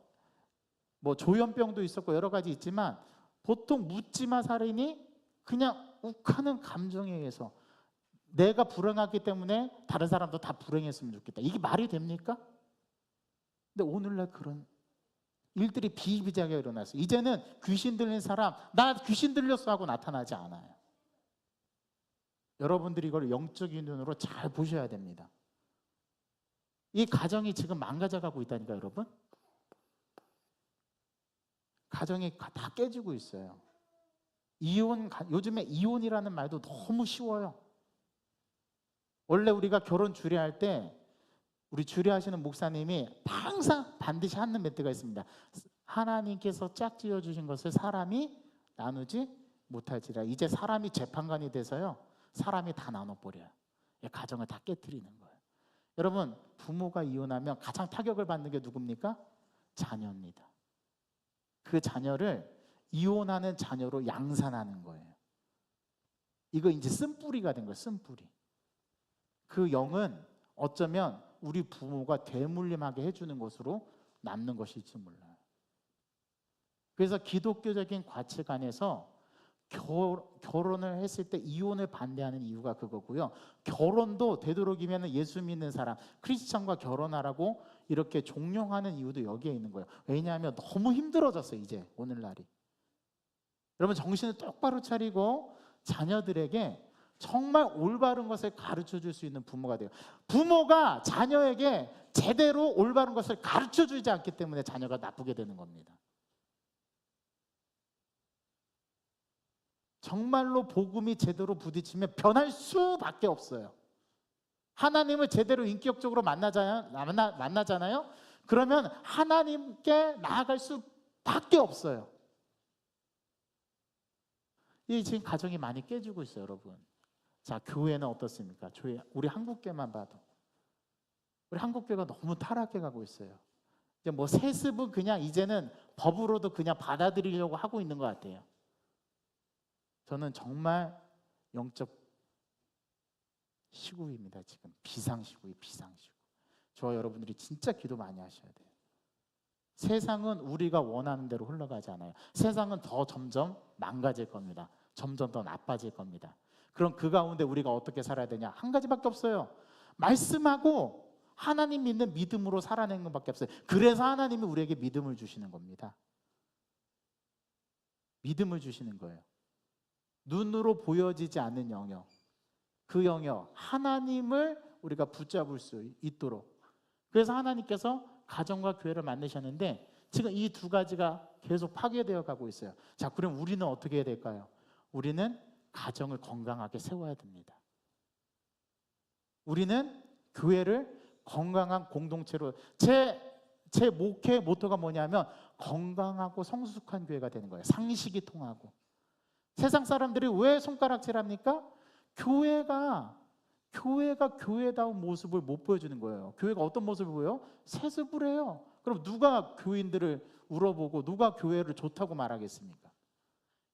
조현병도 있었고 여러 가지 있지만 보통 묻지마 살인이 그냥 욱하는 감정에 의해서 내가 불행하기 때문에 다른 사람도 다 불행했으면 좋겠다. 이게 말이 됩니까? 근데 오늘날 그런 일들이 비일비재하게 일어났어요. 이제는 귀신 들린 사람 나 귀신 들렸어 하고 나타나지 않아요. 여러분들이 이걸 영적인 눈으로 잘 보셔야 됩니다. 이 가정이 지금 망가져가고 있다니까 여러분. 가정이 다 깨지고 있어요. 요즘에 이혼이라는 말도 너무 쉬워요. 원래 우리가 결혼 주례할 때 우리 주례하시는 목사님이 항상 반드시 하는 멘트가 있습니다. 하나님께서 짝지어 주신 것을 사람이 나누지 못할지라. 이제 사람이 재판관이 돼서요. 사람이 다 나눠버려요. 가정을 다 깨트리는 거예요. 여러분 부모가 이혼하면 가장 타격을 받는 게 누굽니까? 자녀입니다. 그 자녀를 이혼하는 자녀로 양산하는 거예요. 이거 이제 쓴뿌리가 된 거예요. 쓴뿌리. 그 영은 어쩌면 우리 부모가 대물림하게 해주는 것으로 남는 것일지 몰라요. 그래서 기독교적인 가치관에서 결혼을 했을 때 이혼을 반대하는 이유가 그거고요. 결혼도 되도록이면 예수 믿는 사람, 크리스찬과 결혼하라고 이렇게 종용하는 이유도 여기에 있는 거예요. 왜냐하면 너무 힘들어졌어요. 이제 오늘날이. 여러분 정신을 똑바로 차리고 자녀들에게 정말 올바른 것을 가르쳐 줄 수 있는 부모가 돼요. 부모가 자녀에게 제대로 올바른 것을 가르쳐 주지 않기 때문에 자녀가 나쁘게 되는 겁니다. 정말로 복음이 제대로 부딪히면 변할 수밖에 없어요. 하나님을 제대로 인격적으로 만나잖아요. 그러면 하나님께 나아갈 수밖에 없어요. 이 지금 가정이 많이 깨지고 있어요, 여러분. 자, 교회는 어떻습니까? 우리 한국교회만 봐도 우리 한국교회가 너무 타락해 가고 있어요. 이제 뭐 세습은 그냥 이제는 법으로도 그냥 받아들이려고 하고 있는 것 같아요. 저는 정말 영적 시국입니다. 지금 비상시국이 비상시국. 저와 여러분들이 진짜 기도 많이 하셔야 돼요. 세상은 우리가 원하는 대로 흘러가지 않아요. 세상은 더 점점 망가질 겁니다. 점점 더 나빠질 겁니다. 그럼 그 가운데 우리가 어떻게 살아야 되냐? 한 가지밖에 없어요. 말씀하고 하나님 믿는 믿음으로 살아내는 것밖에 없어요. 그래서 하나님이 우리에게 믿음을 주시는 겁니다. 믿음을 주시는 거예요. 눈으로 보여지지 않는 영역, 그 영역 하나님을 우리가 붙잡을 수 있도록. 그래서 하나님께서 가정과 교회를 만드셨는데 지금 이 두 가지가 계속 파괴되어 가고 있어요. 자, 그럼 우리는 어떻게 해야 될까요? 우리는 가정을 건강하게 세워야 됩니다. 우리는 교회를 건강한 공동체로 제 목회 모토가 뭐냐면 건강하고 성숙한 교회가 되는 거예요. 상식이 통하고. 세상 사람들이 왜 손가락질합니까? 교회가 교회다운 모습을 못 보여주는 거예요. 교회가 어떤 모습을 보여요? 세습을 해요. 그럼 누가 교인들을 울어보고 누가 교회를 좋다고 말하겠습니까?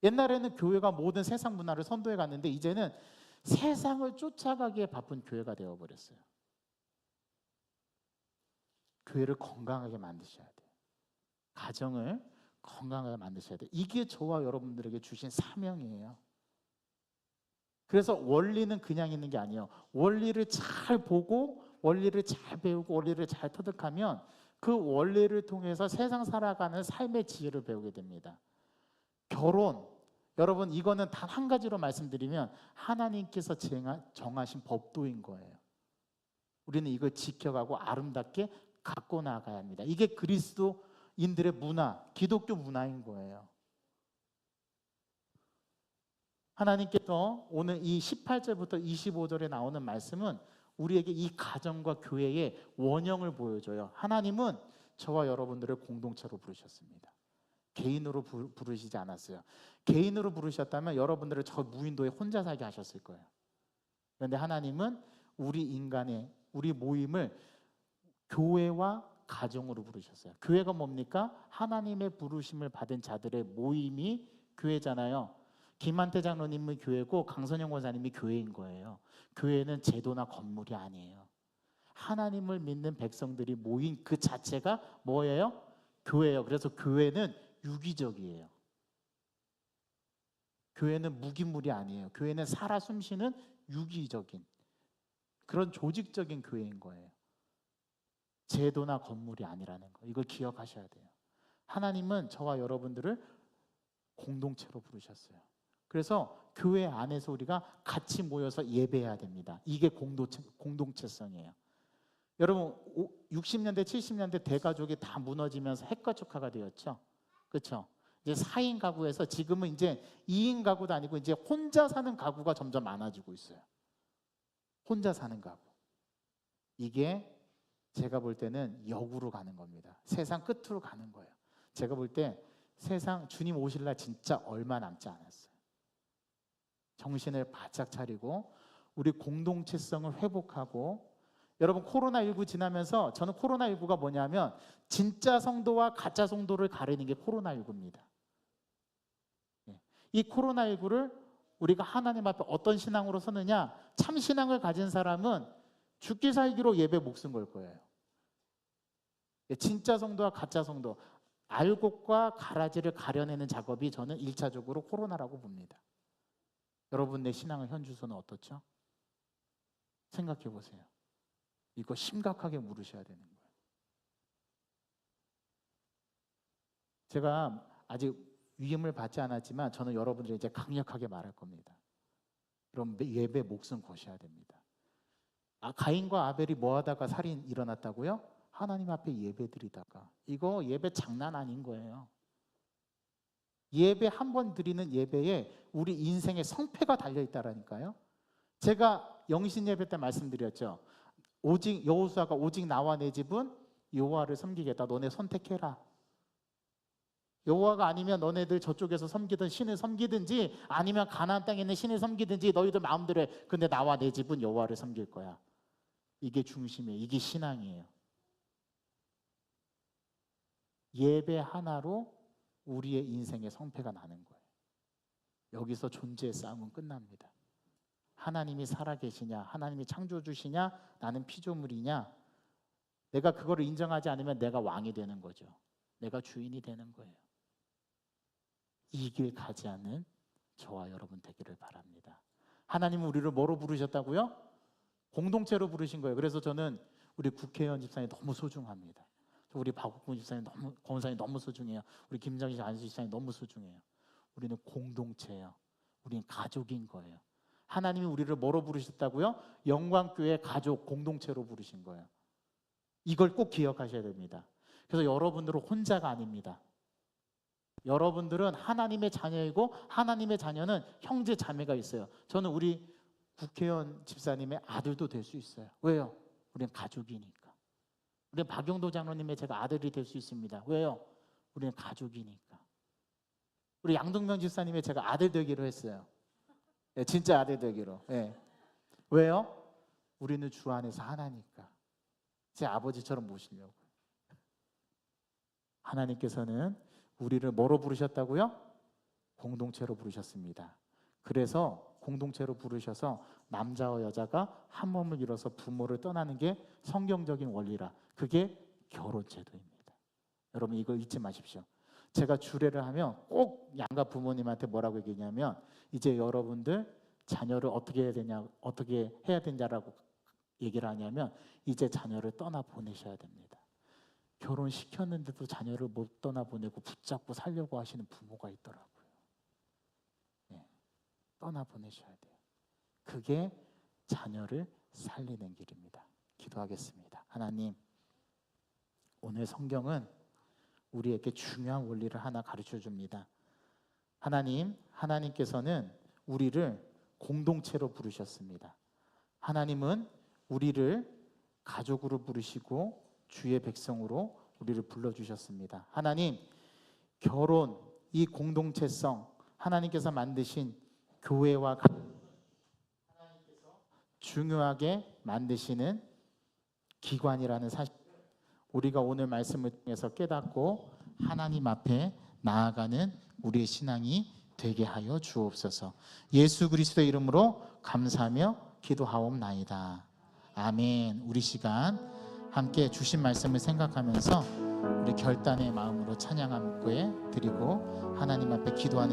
옛날에는 교회가 모든 세상 문화를 선도해 갔는데 이제는 세상을 쫓아가기에 바쁜 교회가 되어버렸어요. 교회를 건강하게 만드셔야 돼요. 가정을 건강하게 만드셔야 돼요. 이게 저와 여러분들에게 주신 사명이에요. 그래서 원리는 그냥 있는 게 아니에요. 원리를 잘 보고 원리를 잘 배우고 원리를 잘 터득하면 그 원리를 통해서 세상 살아가는 삶의 지혜를 배우게 됩니다. 결혼, 여러분 이거는 단 한 가지로 말씀드리면 하나님께서 정하신 법도인 거예요. 우리는 이걸 지켜가고 아름답게 갖고 나가야 합니다. 이게 그리스도인들의 문화, 기독교 문화인 거예요. 하나님께서 오늘 이 18절부터 25절에 나오는 말씀은 우리에게 이 가정과 교회의 원형을 보여줘요. 하나님은 저와 여러분들을 공동체로 부르셨습니다. 개인으로 부르시지 않았어요. 개인으로 부르셨다면 여러분들을 저 무인도에 혼자 살게 하셨을 거예요. 그런데 하나님은 우리 모임을 교회와 가정으로 부르셨어요. 교회가 뭡니까? 하나님의 부르심을 받은 자들의 모임이 교회잖아요. 김한태 장로님이 교회고 강선영 권사님이 교회인 거예요. 교회는 제도나 건물이 아니에요. 하나님을 믿는 백성들이 모인 그 자체가 뭐예요? 교회예요. 그래서 교회는 유기적이에요. 교회는 무기물이 아니에요. 교회는 살아 숨쉬는 유기적인 그런 조직적인 교회인 거예요. 제도나 건물이 아니라는 거. 이걸 기억하셔야 돼요. 하나님은 저와 여러분들을 공동체로 부르셨어요. 그래서 교회 안에서 우리가 같이 모여서 예배해야 됩니다. 이게 공동체성이에요. 여러분 60년대 70년대 대가족이 다 무너지면서 핵가족화가 되었죠. 그렇죠? 이제 4인 가구에서 지금은 이제 2인 가구도 아니고 이제 혼자 사는 가구가 점점 많아지고 있어요. 혼자 사는 가구. 이게 제가 볼 때는 역으로 가는 겁니다. 세상 끝으로 가는 거예요. 제가 볼 때 세상 주님 오실 날 진짜 얼마 남지 않았어요. 정신을 바짝 차리고 우리 공동체성을 회복하고 여러분 코로나19 지나면서 저는 코로나19가 뭐냐면 진짜 성도와 가짜 성도를 가리는 게 코로나19입니다. 이 코로나19를 우리가 하나님 앞에 어떤 신앙으로 서느냐, 참 신앙을 가진 사람은 죽기 살기로 예배 목숨 걸 거예요. 진짜 성도와 가짜 성도, 알곡과 가라지를 가려내는 작업이 저는 1차적으로 코로나라고 봅니다. 여러분 내 신앙의 현주소는 어떻죠? 생각해 보세요. 이거 심각하게 물으셔야 되는 거예요. 제가 아직 위임을 받지 않았지만 저는 여러분들이 이제 강력하게 말할 겁니다. 그럼 예배 목숨 거셔야 됩니다. 가인과 아벨이 뭐 하다가 살인 일어났다고요? 하나님 앞에 예배 드리다가. 이거 예배 장난 아닌 거예요. 예배 한 번 드리는 예배에 우리 인생의 성패가 달려있다라니까요. 제가 영신 예배 때 말씀드렸죠. 오직 여호수아가 오직 나와 내 집은 여호와를 섬기겠다. 너네 선택해라. 여호와가 아니면 너네들 저쪽에서 섬기든 신을 섬기든지 아니면 가나안 땅에 있는 신을 섬기든지 너희들 마음대로 해. 근데 나와 내 집은 여호와를 섬길 거야. 이게 중심이에요. 이게 신앙이에요. 예배 하나로 우리의 인생의 성패가 나는 거예요. 여기서 존재의 싸움은 끝납니다. 하나님이 살아계시냐, 하나님이 창조주시냐, 나는 피조물이냐. 내가 그거를 인정하지 않으면 내가 왕이 되는 거죠. 내가 주인이 되는 거예요. 이 길 가지 않는 저와 여러분 되기를 바랍니다. 하나님은 우리를 뭐로 부르셨다고요? 공동체로 부르신 거예요. 그래서 저는 우리 국회의원 집사님 너무 소중합니다. 우리 박옥분 집사님 권사님 너무 소중해요. 우리 김정희 안수 집사님 너무 소중해요. 우리는 공동체예요. 우리는 가족인 거예요. 하나님이 우리를 뭐로 부르셨다고요? 영광교회 가족 공동체로 부르신 거예요. 이걸 꼭 기억하셔야 됩니다. 그래서 여러분들은 혼자가 아닙니다. 여러분들은 하나님의 자녀이고 하나님의 자녀는 형제 자매가 있어요. 저는 우리 국회의원 집사님의 아들도 될 수 있어요. 왜요? 우리는 가족이니까. 우리는 박용도 장로님의 제가 아들이 될 수 있습니다. 왜요? 우리는 가족이니까. 우리 양동명 집사님의 제가 아들 되기로 했어요. 네, 진짜 아들 되기로. 네. 왜요? 우리는 주 안에서 하나니까. 제 아버지처럼 모시려고. 하나님께서는 우리를 뭐로 부르셨다고요? 공동체로 부르셨습니다. 그래서 공동체로 부르셔서 남자와 여자가 한 몸을 이뤄서 부모를 떠나는 게 성경적인 원리라. 그게 결혼제도입니다. 여러분 이거 잊지 마십시오. 제가 주례를 하면 꼭 양가 부모님한테 뭐라고 얘기냐면 이제 여러분들 자녀를 어떻게 해야 되냐, 어떻게 해야 되냐라고 얘기를 하냐면 이제 자녀를 떠나 보내셔야 됩니다. 결혼시켰는데도 자녀를 못 떠나 보내고 붙잡고 살려고 하시는 부모가 있더라고요. 네, 떠나 보내셔야 돼요. 그게 자녀를 살리는 길입니다. 기도하겠습니다. 하나님, 오늘 성경은 우리에게 중요한 원리를 하나 가르쳐 줍니다. 하나님께서는 우리를 공동체로 부르셨습니다. 하나님은 우리를 가족으로 부르시고 주의 백성으로 우리를 불러주셨습니다. 하나님, 결혼, 이 공동체성, 하나님께서 만드신 교회와 하나님께서 중요하게 만드시는 기관이라는 사실, 우리가 오늘 말씀을 통해서 깨닫고 하나님 앞에 나아가는 우리의 신앙이 되게 하여 주옵소서. 예수 그리스도의 이름으로 감사하며 기도하옵나이다. 아멘. 우리 시간 함께 주신 말씀을 생각하면서 우리 결단의 마음으로 찬양 함께 드리고 하나님 앞에 기도하는